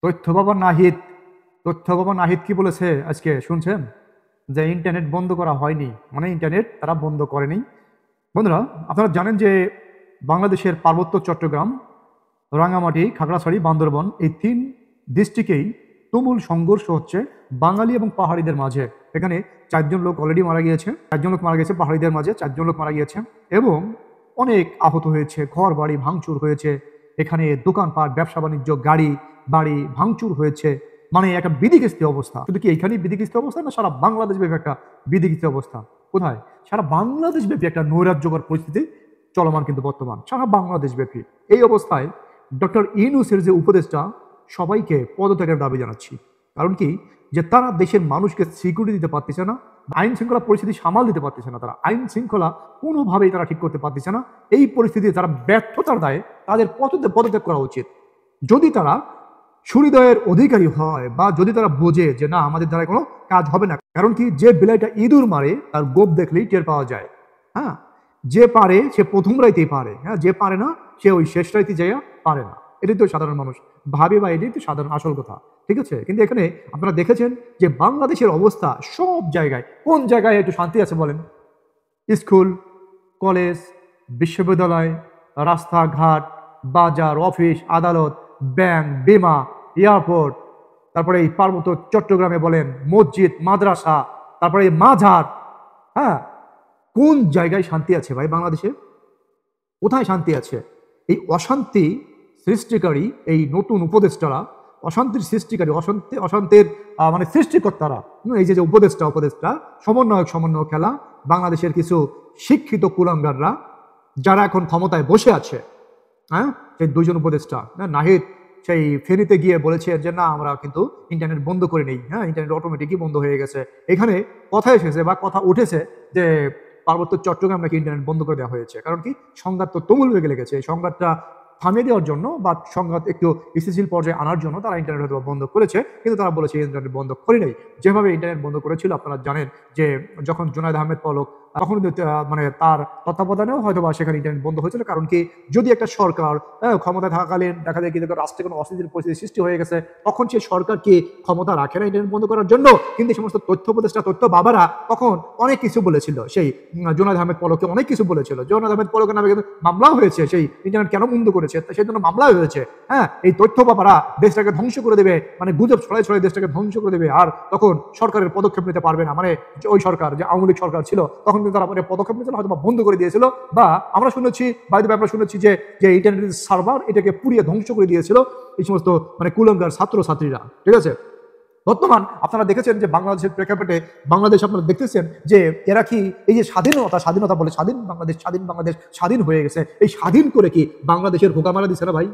তথ্য বাবা নাহিদ কি বলেছে আজকে শুনছেন? যে ইন্টারনেট বন্ধ করা হয়নি, মানে ইন্টারনেট তারা বন্ধ করেনি। বন্ধুরা, আপনারা জানেন যে বাংলাদেশের পার্বত্য চট্টগ্রাম, রাঙামাটি, খাগড়াছড়ি, বান্দরবন এই ৩ ডিস্ট্রিক্টেই তুমুল সংঘর্ষ হচ্ছে বাঙালি এবং পাহাড়িদের মাঝে। এখানে ৪ জন লোক অলরেডি মারা গিয়েছে, ৪ জন লোক মারা গেছে পাহাড়িদের মাঝে, ৪ জন লোক মারা গিয়েছে এবং অনেক আহত হয়েছে, ঘর বাড়ি ভাঙচুর হয়েছে, এখানে দোকানপাট, ব্যবসা বাণিজ্য, গাড়ি বাড়ি ভাঙচুর হয়েছে। মানে একটা বিধিকিস্তি অবস্থা। শুধু কি এইখানেই বিধিকিস্তি অবস্থা, না সারা বাংলাদেশ ব্যাপী একটা বিধিকিস্তি অবস্থা? কোথায়? সারা বাংলাদেশ ব্যাপী একটা নৈরাজ্যকর পরিস্থিতি চলমান কিন্তু বর্তমান সারা বাংলাদেশ ব্যাপী। এই অবস্থায় ডক্টর ইউনূসের যে উপদেষ্টা, সবাইকে পদত্যাগের দাবি জানাচ্ছি। কারণ কি, যে তারা দেশের মানুষকে সিকিউরিটি দিতে পারতেছে না, আইন শৃঙ্খলা পরিস্থিতি সামাল দিতে পারতেছে না, তারা আইন শৃঙ্খলা কোনোভাবেই তারা ঠিক করতে পারতেছে না। এই পরিস্থিতিতে তারা ব্যর্থতার দায়ে তাদের পদত্যাগ করা উচিত। যদি তারা সুহৃদয়ের অধিকারী হয় বা যদি তারা বোঝে যে না, আমাদের দ্বারা কোনো কাজ হবে না। কারণ কি, যে বিলাইটা ইঁদুর মারে তার গোপ দেখলেই টের পাওয়া যায়। হ্যাঁ, যে পারে সে প্রথম রাইতেই পারে, হ্যাঁ, যে পারে না সে ওই শেষ রাইতে যাইয়া পারে না। এটাই তো সাধারণ মানুষ ভাবে, বা এটাই তো সাধারণ আসল কথা। ঠিক আছে, কিন্তু এখানে আপনারা দেখেছেন যে বাংলাদেশের অবস্থা সব জায়গায়, কোন জায়গায় একটু শান্তি আছে বলেন? স্কুল, কলেজ, বিশ্ববিদ্যালয়, রাস্তাঘাট, বাজার, অফিস, আদালত, ব্যাংক, বিমা, এয়ারপোর্ট, তারপরে এই পার্বত্য চট্টগ্রামে বলেন মসজিদ, মাদ্রাসা, তারপরে এই মাঝার। হ্যাঁ, কোন জায়গায় শান্তি আছে ভাই বাংলাদেশে? কোথায় শান্তি আছে? এই অশান্তি সৃষ্টিকারী এই নতুন উপদেষ্টারা, অশান্তির সৃষ্টিকারী, অশান্তির মানে সৃষ্টিকর্তারা, এই যে উপদেষ্টা সমন্বয় খেলা বাংলাদেশের কিছু শিক্ষিত কুলাঙ্গাররা যারা এখন ক্ষমতায় বসে আছে। হ্যাঁ, সেই ২ জন উপদেষ্টা, নাহিদ সেই ফেনীতে গিয়ে বলেছে যে না, আমরা কিন্তু ইন্টারনেট বন্ধ করে নেই, হ্যাঁ, ইন্টারনেট অটোমেটিকই বন্ধ হয়ে গেছে। এখানে কথা এসেছে বা কথা উঠেছে যে পার্বত্য চট্টগ্রাম নাকি ইন্টারনেট বন্ধ করে দেওয়া হয়েছে। কারণ কি, সংঘাত তো তুমুল বেগে লেগেছে। এই সংঘাতটা থামিয়ে দেওয়ার জন্য বা সংঘাত একটু স্থিতিশীল পর্যায়ে আনার জন্য তারা ইন্টারনেট হয়তো বন্ধ করেছে, কিন্তু তারা বলেছে ইন্টারনেট বন্ধ করে নেই। যেভাবে ইন্টারনেট বন্ধ করেছিল আপনারা জানেন যে যখন জুনায়েদ আহমেদ পলক, তখন মানে তার তত্ত্বাবধানেও হয়তো বা সেখানে ইন্টারনেট বন্ধ হয়েছিল। কারণ কি, যদি একটা সরকার ক্ষমতায় থাকাকালীন দেখা যায় কি রাষ্ট্রে কোনো অস্থিতির পরিস্থিতি সৃষ্টি হয়ে গেছে, তখন সেই সরকার কি ক্ষমতা রাখে না ইন্টারনেট বন্ধ করার জন্য? কিন্তু সমস্ত তথ্য উপদেষ্টা, তথ্য বাবারা তখন অনেক কিছু বলেছিল। সেই জুনায়েদ আহমেদ পলককে অনেক কিছু বলেছিল। জুনায়েদ আহমেদ পলকের নামে কিন্তু মামলাও হয়েছে, সেই ইন্টারনেট কেন বন্ধ করেছে সেই জন্য মামলাও হয়েছে। হ্যাঁ, এই তথ্য বাবারা দেশটাকে ধ্বংস করে দেবে, মানে গুজব ছড়াই দেশটাকে ধ্বংস করে দেবে, আর তখন সরকারের পদক্ষেপ নিতে পারবে না। মানে ওই সরকার, যে আওয়ামী লীগ সরকার ছিল, তখন কিন্তু তারা পদক্ষেপ নিয়েছিল, হয়তো বন্ধ করে দিয়েছিল, বা আমরা শুনেছি আমরা শুনেছি যে ইন্টারনেট সার্ভার এটাকে পুড়িয়ে ধ্বংস করে দিয়েছিল এই সমস্ত মানে কুলাঙ্গার ছাত্রছাত্রীরা। ঠিক আছে, বর্তমান আপনারা দেখেছেন যে বাংলাদেশের প্রেক্ষাপটে বাংলাদেশ আপনারা দেখতেছেন যে এরা কি এই যে স্বাধীনতা বলে স্বাধীন হয়ে গেছে, এই স্বাধীন করে কি বাংলাদেশের ভোগা মারা দিছে না ভাই?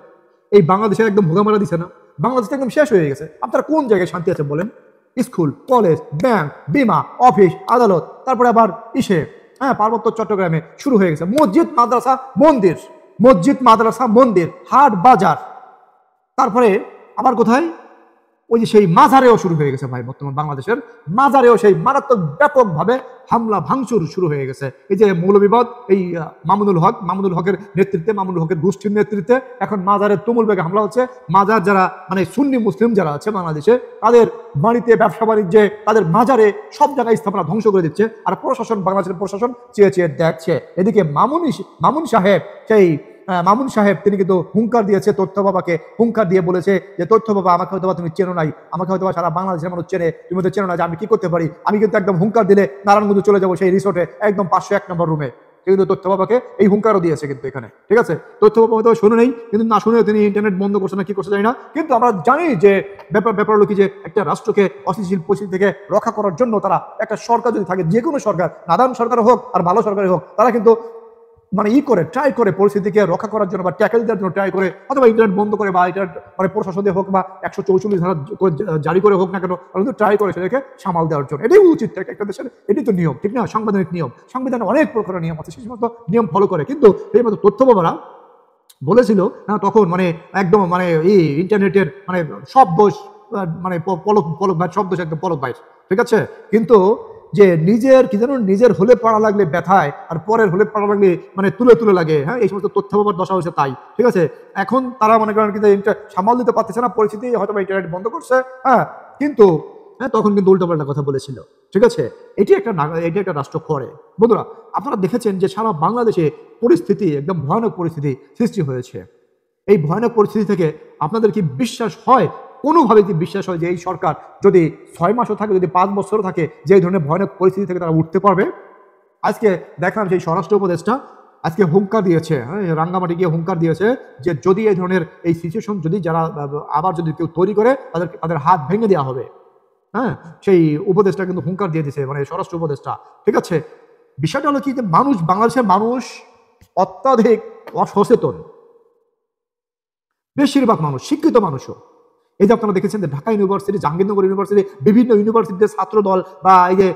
এই বাংলাদেশের একদম ভোগা মারা দিছে না? বাংলাদেশ একদম শেষ হয়ে গেছে। আপনারা কোন জায়গায় শান্তি আছে বলেন? স্কুল, কলেজ, ব্যাংক, বিমা, অফিস, আদালত, তারপরে আবার হ্যাঁ, পার্বত্য চট্টগ্রামে শুরু হয়ে গেছে মসজিদ, মাদ্রাসা, মন্দির, হাট, বাজার, তারপরে আবার কোথায় ওই যে সেই মাজারেও শুরু হয়ে গেছে ভাই। বর্তমান বাংলাদেশের মাজারেও সেই মারাত্মক ব্যাপকভাবে হামলা ভাঙচুর শুরু হয়ে গেছে। এই যে মৌলবিবাদ, এই মামুনুল হকের নেতৃত্বে, মামুনুল হকের গোষ্ঠীর নেতৃত্বে এখন মাজারের তুমুল বেগে হামলা হচ্ছে। মাজার যারা মানে সুন্নি মুসলিম যারা আছে বাংলাদেশে, তাদের বাড়িতে, ব্যবসা বাণিজ্যে, তাদের মাজারে সব জায়গায় স্থাপনা ধ্বংস করে দিচ্ছে। আর বাংলাদেশের প্রশাসন চেয়ে দেখছে। এদিকে মামুন সাহেব তিনি কিন্তু হুঙ্কার দিয়েছে, তথ্য বাবাকে হুঙ্কার দিয়ে বলেছে যে তথ্য বাবা, আমাকে হয়তো তুমি চেনো নাই, আমাকে হয়তো সারা বাংলাদেশের মানুষ চেনে, তুমি তো চেনো না যে আমি কি করতে পারি। আমি কিন্তু একদম হুঙ্কার দিলে নারায়ণগঞ্জ চলে যাবো সেই রিসোর্টে, একদম 501 নম্বর রুমে। কিন্তু তথ্য বাবাকে এই হুঙ্কারও দিয়েছে কিন্তু এখানে। ঠিক আছে, তথ্য বাবা হয়তো শুনে নেই, কিন্তু না শুনে তিনি ইন্টারনেট বন্ধ করছে না কি করছে জানি না। কিন্তু আমরা জানি যে ব্যাপার হলো কি, যে একটা রাষ্ট্রকে অস্থিতিশীল পরিস্থিতি থেকে রক্ষা করার জন্য তারা, একটা সরকার যদি থাকে, যে কোনো সরকার, নাদান সরকার হোক আর ভালো সরকার হোক, তারা কিন্তু মানে ট্রাই করে পরিস্থিতিকে রক্ষা করার জন্য বা ট্যাকেল দেওয়ার জন্য ট্রাই করে, অথবা ইন্টারনেট বন্ধ করে বা এটা মানে প্রশাসনে হোক বা 144 ধারা জারি করে হোক না কেন, কিন্তু ট্রাই করে সেটাকে সামাল দেওয়ার জন্য। এটাই উচিত থাকে একটা দেশের, এটাই তো নিয়ম, ঠিক না? সাংবিধানিক নিয়ম, সংবিধানে অনেক প্রকারের নিয়ম আছে, সেই সমস্ত নিয়ম ফলো করে। কিন্তু এই মতো তথ্য বাবারা বলেছিল না তখন, মানে একদম মানে এই ইন্টারনেটের মানে সব দোষ মানে পলক ভাই, সব দোষ একদম পলক ভাই। ঠিক আছে, কিন্তু যে নিজের কি যেন নিজের হলে পড়া লাগলে ব্যথায় আর পরের হলে পড়া লাগলে মানে তুলে তুলে লাগে। হ্যাঁ, এই সমস্ত তথ্য পাবার দশা হয়েছে তাই। ঠিক আছে, এখন তারা মনে করেন কিন্তু সামাল দিতে পারতেছে না পরিস্থিতি, হয়তো ইন্টারনেট বন্ধ করছে। হ্যাঁ, কিন্তু তখন কিন্তু উল্টোপাল্টা কথা বলেছিল। ঠিক আছে, এটি একটা রাষ্ট্র করে। বন্ধুরা, আপনারা দেখেছেন যে সারা বাংলাদেশে পরিস্থিতি একদম ভয়ানক পরিস্থিতি সৃষ্টি হয়েছে। এই ভয়ানক পরিস্থিতি থেকে আপনাদের কি বিশ্বাস হয়, কোনোভাবে কি বিশ্বাস হয় যে এই সরকার যদি 6 মাসও থাকে, যদি 5 বছরও থাকে, যে এই ধরনের ভয়ানক পরিস্থিতি থেকে তারা উঠতে পারবে? আজকে দেখলাম সেই স্বরাষ্ট্র উপদেষ্টা আজকে হুঙ্কার দিয়েছে, রাঙ্গামাটি গিয়ে হুঙ্কার দিয়েছে যে যদি এই ধরনের এই সিচুয়েশন যদি যারা আবার যদি কেউ তৈরি করে তাদের হাত ভেঙে দেওয়া হবে। হ্যাঁ, সেই উপদেষ্টা কিন্তু হুঙ্কার দিয়ে দিয়েছে, মানে স্বরাষ্ট্র উপদেষ্টা। ঠিক আছে, বিষয়টা হলো কি যে বাংলাদেশের মানুষ অত্যাধিক অসচেতন। বেশিরভাগ মানুষ, শিক্ষিত মানুষও, এই যে আপনারা দেখেছেন যে ঢাকা ইউনিভার্সিটি, জাহাঙ্গীরনগর ইউনিভার্সিটি, বিভিন্ন ইউনিভার্সিটির ছাত্র দল বা এই যে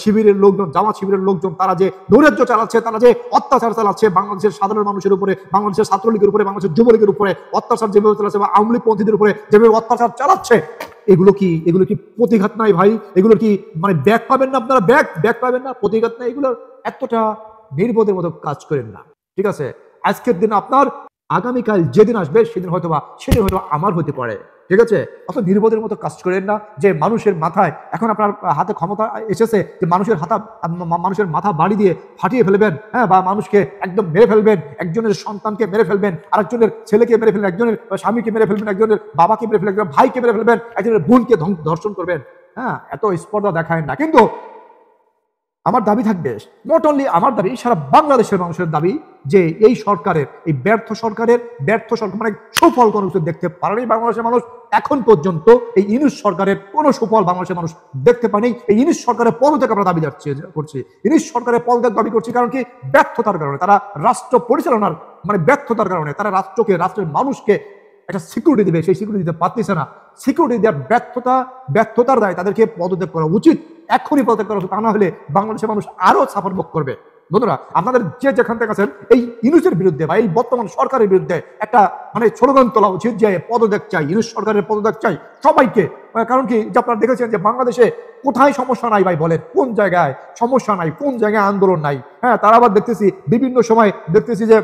শিবিরের লোকজন, জামাত শিবিরের লোকজন, তারা যে নৈরাজ্য চালাচ্ছে, তারা যে অত্যাচার চালাচ্ছে বাংলাদেশের সাধারণ মানুষের উপরে, বাংলাদেশের ছাত্রলীগের উপরে, বাংলাদেশের যুবলীগের উপরে অত্যাচার যেভাবে চালাচ্ছে বা আওয়ামী লীগ পন্থীদের উপরে যেভাবে অত্যাচার চালাচ্ছে, এগুলো কি প্রতিঘাত নাই ভাই? এগুলো কি মানে ব্যাক পাবেন না আপনারা? ব্যাক পাবেন না, প্রতিঘাত নাই? এগুলো এতটা নির্বোধের মতো কাজ করেন না। ঠিক আছে, আজকের দিন আপনার, আগামীকাল যেদিন আসবে সেদিন হয়তো আমার হতে পারে। ঠিক আছে, অত নির্বোধের মতো কাজ করেন না যে মানুষের মাথায়, এখন আপনার হাতে ক্ষমতা এসেছে যে মানুষের মাথা বাড়ি দিয়ে ফাটিয়ে ফেলবেন। হ্যাঁ, বা মানুষকে একদম মেরে ফেলবেন, একজনের সন্তানকে মেরে ফেলবেন, আরেকজনের ছেলেকে মেরে ফেলবেন, একজনের স্বামীকে মেরে ফেলবেন, একজনের বাবাকে মেরে ফেলবেন, একজনের ভাইকে মেরে ফেলবেন, একজনের বোনকে ধর্ষণ করবেন। হ্যাঁ, এত স্পর্ধা দেখায় না। কিন্তু আমার দাবি থাকবে, নট অনলি আমার দাবি, সারা বাংলাদেশের মানুষের দাবি যে এই সরকারের, এই ব্যর্থ সরকার মানে সুফল কোনো কিছু দেখতে পারেনি বাংলাদেশের মানুষ এখন পর্যন্ত। এই ইউনূস সরকারের কোনো সুফল বাংলাদেশের মানুষ দেখতে পায়নি। এই ইউনূস সরকারের পদত্যাগ আমরা দাবি করছি, ইউনূস সরকারের পদত্যাগ দাবি করছি। কারণ কি? ব্যর্থতার কারণে, তারা রাষ্ট্র পরিচালনার মানে ব্যর্থতার কারণে তারা রাষ্ট্রের মানুষকে একটা সিকিউরিটি দিবে, সেই সিকিউরিটি দিতে পারতেছে না। সিকিউরিটি দেওয়ার ব্যর্থতার দায় তাদেরকে পদত্যাগ করা উচিত, এখনই পদত্যাগ করা উচিত। তা না হলে বাংলাদেশের মানুষ আরো সাফার ভোগ করবে। বন্ধুরা, আপনাদের যে যেখান থেকে আছেন, এই ইউনূসের বিরুদ্ধে বা এই বর্তমান সরকারের বিরুদ্ধে একটা মানে স্লোগান তোলা উচিত যে পদত্যাগ চাই, ইউনূস সরকারের পদত্যাগ চাই সবাইকে। কারণ কি, যে আপনারা দেখেছেন যে বাংলাদেশে কোথায় সমস্যা নাই ভাই বলেন? কোন জায়গায় সমস্যা নাই? কোন জায়গায় আন্দোলন নাই? হ্যাঁ, তারা আবার দেখতেছি বিভিন্ন সময় দেখতেছি যে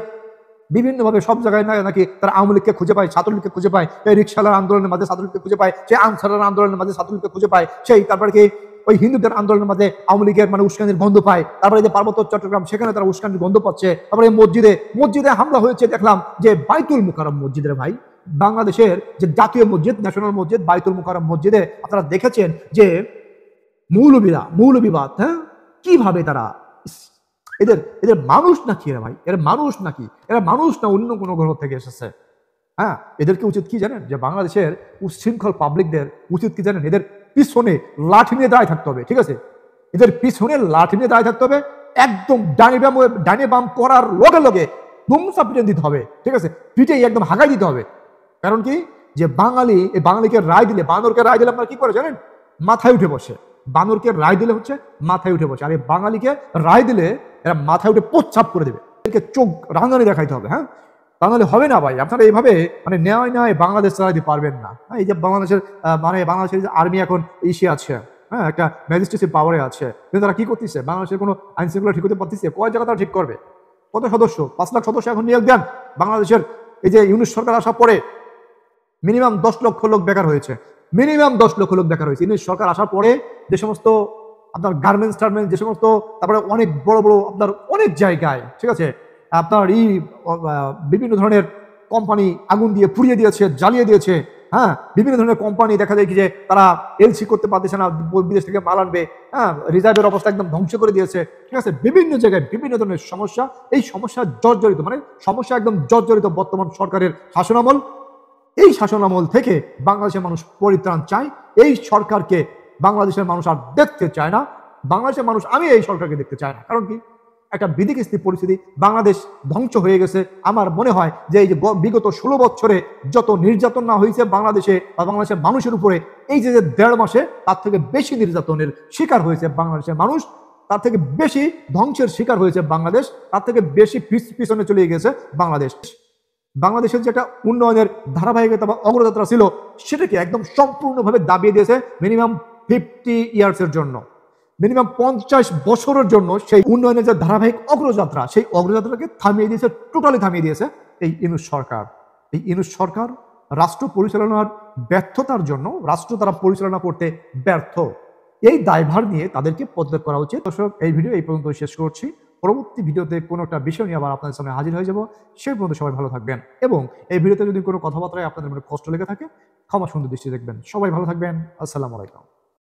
বিভিন্নভাবে সব জায়গায় নাকি তারা আওয়ামী লীগকে খুঁজে পায়, ছাত্রলীগকে খুঁজে পায়, এই রিকশালার আন্দোলনের মাঝে ছাত্রলীগকে খুঁজে পায়, সেই আনসারের আন্দোলনের মাঝে ছাত্রলীগকে খুঁজে পায়, সেই তারপরে কি ওই হিন্দুদের আন্দোলনের মাঝে আওয়ামী লীগের মানে উস্কানির গন্ধ পায়, তারপরে যে পার্বত্য চট্টগ্রাম সেখানে তারা উস্কানির গন্ধ পাচ্ছে। তারপরে মসজিদে হামলা হয়েছে, দেখলাম যে বাইতুল মুকাররম মসজিদের ভাই, বাংলাদেশের যে জাতীয় মসজিদ, ন্যাশনাল মসজিদ বাইতুল মুকাররম মসজিদে আপনারা দেখেছেন যে মৌলবিবাদ, হ্যাঁ, কিভাবে তারা, এদের মানুষ নাকি এরা ভাই? এরা মানুষ নাকি? এরা মানুষ না অন্য কোনো গ্রহ থেকে এসেছে? হ্যাঁ, এদেরকে উচিত কি জানেন? যে বাংলাদেশের উচ্ছৃঙ্খল পাবলিকদের উচিত কি জানেন? এদের পিছনে লাঠি নিয়ে দাঁড়িয়ে থাকতে হবে। ঠিক আছে, এদের পিছনে লাঠি নিয়ে দাঁড়িয়ে থাকতে হবে, একদম ডানে বাম করার লগে লগে দুমসা পিটে দিতে হবে। ঠিক আছে, পিঠে একদম হাগাই দিতে হবে। কারণ কি, যে বাঙালিকে রায় দিলে, বানরকে রায় দিলে আপনারা কি করে জানেন? মাথায় উঠে বসে। বানরকে রায় দিলে হচ্ছে মাথায় উঠে বসে, আর এই বাঙালিকে রায় দিলে এরা মাথায় উঠে প্রচ্ছাপ করে দেবে। এদেরকে চোখ রাঙানি দেখাইতে হবে। হ্যাঁ, তা নাহলে হবে না ভাই। আপনারা এইভাবে মানে ন্যায় বাংলাদেশ চালাতে পারবেন না। এই যে বাংলাদেশের যে আর্মি এখন ইসে আছে, হ্যাঁ, একটা ম্যাজিস্ট্রেসি পাওয়ারে আছে, কিন্তু তারা কি করতেছে? বাংলাদেশের কোনো আইন শৃঙ্খলা ঠিক করতে পারতেছে? কয় জায়গা তারা ঠিক করবে? কত সদস্য? 5 লাখ সদস্য এখন নিয়োগ দেন বাংলাদেশের। এই যে ইউনূস সরকার আসার পরে মিনিমাম 10 লক্ষ লোক বেকার হয়েছে, ইউনূস সরকার আসার পরে যে সমস্ত আপনার গার্মেন্টস যে সমস্ত, তারপরে অনেক বড় বড় আপনার অনেক জায়গায়, ঠিক আছে, আপনার বিভিন্ন ধরনের কোম্পানি আগুন দিয়ে পুড়িয়ে দিয়েছে, জ্বালিয়ে দিয়েছে। হ্যাঁ, বিভিন্ন ধরনের কোম্পানি দেখা যায় কি যে তারা এলসি করতে পারতেছে না, বিদেশ থেকে মাল আনবে। হ্যাঁ, রিজার্ভের অবস্থা একদম ধ্বংস করে দিয়েছে। ঠিক আছে, বিভিন্ন জায়গায় বিভিন্ন ধরনের সমস্যা, এই সমস্যা জর্জরিত, মানে সমস্যা একদম জর্জরিত বর্তমান সরকারের শাসনামল। এই শাসনামল থেকে বাংলাদেশের মানুষ পরিত্রাণ চায়। এই সরকারকে বাংলাদেশের মানুষ আর দেখতে চায় না। বাংলাদেশের মানুষ, আমি এই সরকারকে দেখতে চাই না। কারণ কি, একটা বিধিকিস্তি পরিস্থিতি, বাংলাদেশ ধ্বংস হয়ে গেছে। আমার মনে হয় যে এই যে বিগত 16 বছরে যত নির্যাতন না হয়েছে বাংলাদেশে বা বাংলাদেশের মানুষের উপরে, এই যে 1.5 মাসে তার থেকে বেশি নির্যাতনের শিকার হয়েছে বাংলাদেশের মানুষ, তার থেকে বেশি ধ্বংসের শিকার হয়েছে বাংলাদেশ, তার থেকে বেশি পিছনে চলে গেছে বাংলাদেশের যে একটা উন্নয়নের ধারাবাহিকতা বা অগ্রযাত্রা ছিল, সেটাকে একদম সম্পূর্ণভাবে দাবিয়ে দিয়েছে মিনিমাম 50 ইয়ার্সের জন্য। মিনিমাম 50 বছরের জন্য সেই উন্নয়নের যে ধারাবাহিক অগ্রযাত্রা, সেই অগ্রযাত্রাকে থামিয়ে দিয়েছে, টোটালি থামিয়ে দিয়েছে এই ইউনূস সরকার। এই ইউনূস সরকার রাষ্ট্র পরিচালনার ব্যর্থতার জন্য, রাষ্ট্র তারা পরিচালনা করতে ব্যর্থ, এই দায়ভার নিয়ে তাদেরকে পদত্যাগ করা উচিত। দর্শক, এই ভিডিও এই পর্যন্ত শেষ করছি। পরবর্তী ভিডিওতে কোনো একটা বিষয় নিয়ে আবার আপনাদের সামনে হাজির হয়ে যাব। সেই পর্যন্ত সবাই ভালো থাকবেন, এবং এই ভিডিওতে যদি কোনো কথাবার্তায় আপনাদের মনে কষ্ট লেগে থাকে, ক্ষমা সুন্দর দৃষ্টি দেখবেন। সবাই ভালো থাকবেন। আসসালামু আলাইকুম।